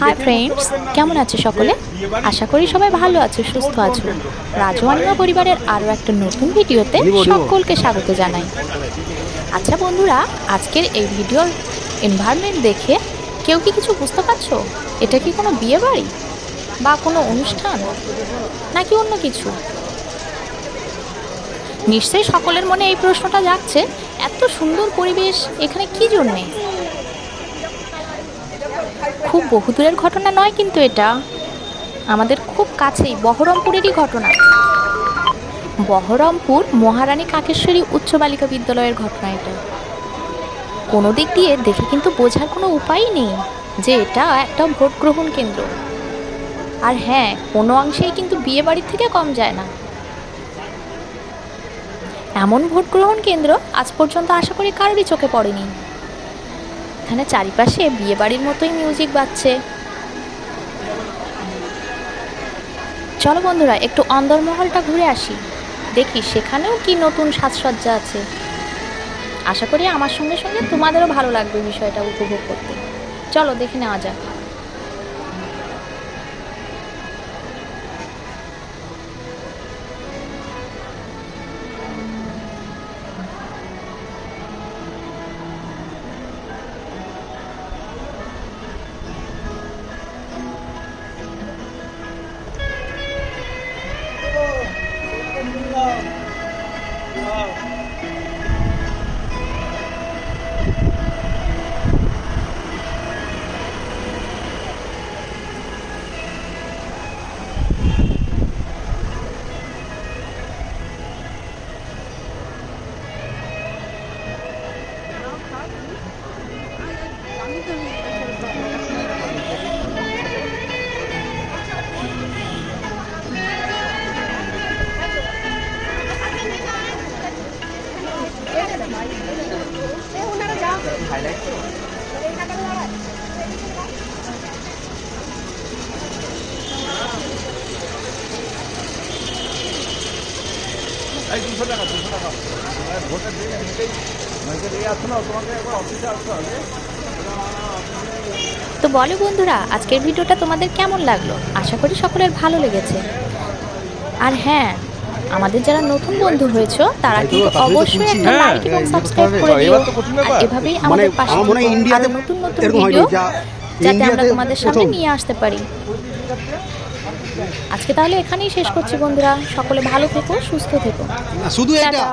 Hi friends, কেমন আছো সকলে? আশা করি সবাই ভালো আছো, সুস্থ আছো। রাজু আনিমা পরিবারের আরও একটা নতুন ভিডিওতে সকলকে স্বাগত জানাই। আচ্ছা বন্ধুরা, আজকের এই ভিডিওর এনভায়রনমেন্ট দেখে কেউ কি কিছু বুঝতে পারছো? এটা কি কোনো বিয়ে বাড়ি বা কোনো অনুষ্ঠান, নাকি অন্য কিছু? নিশ্চয়ই সকলের মনে এই প্রশ্নটা জাগছে, এত সুন্দর পরিবেশ এখানে কি জন্যে? খুব বহুদূরের ঘটনা নয় কিন্তু এটা, আমাদের খুব কাছেই বহরমপুরেরই ঘটনা। বহরমপুর মহারানী কাকেশ্বরী উচ্চ বালিকা বিদ্যালয়ের ঘটনা এটা। কোনো দিক দিয়ে দেখে কিন্তু বোঝার কোনো উপায়ই নেই যে এটা একটা ভোট গ্রহণ কেন্দ্র। আর হ্যাঁ, কোনো অংশেই কিন্তু বিয়ে বাড়ির থেকে কম যায় না। এমন ভোট গ্রহণ কেন্দ্র আজ পর্যন্ত আশা করি কারোরই চোখে পড়েনি। এখানে চারিপাশে বিয়ে বাড়ির মতোই মিউজিক বাজছে। চলো বন্ধুরা, একটু অন্দরমহলটা ঘুরে আসি, দেখি সেখানেও কি নতুন সাজসজ্জা আছে। আশা করি আমার সঙ্গে সঙ্গে তোমাদেরও ভালো লাগবে বিষয়টা উপভোগ করতে। চলো দেখে নেওয়া যাক। তো বলো বন্ধুরা, আজকের ভিডিওটা তোমাদের কেমন লাগলো? আশা করি সকলের ভালো লেগেছে। আর হ্যাঁ, আমাদের যারা নতুন বন্ধু হয়েছো তারা কিন্তু অবশ্যই একটা লাইক এবং সাবস্ক্রাইব করে দিও। আর এভাবেই আমাদের পাশে আরো নতুন নতুন ভিডিও যাতে আমরা তোমাদের সামনে নিয়ে আসতে পারি। আজকে তাহলে এখানেই শেষ করছি বন্ধুরা, সকলে ভালো থেকো, সুস্থ থেকো। শুধু এটা। টাটা।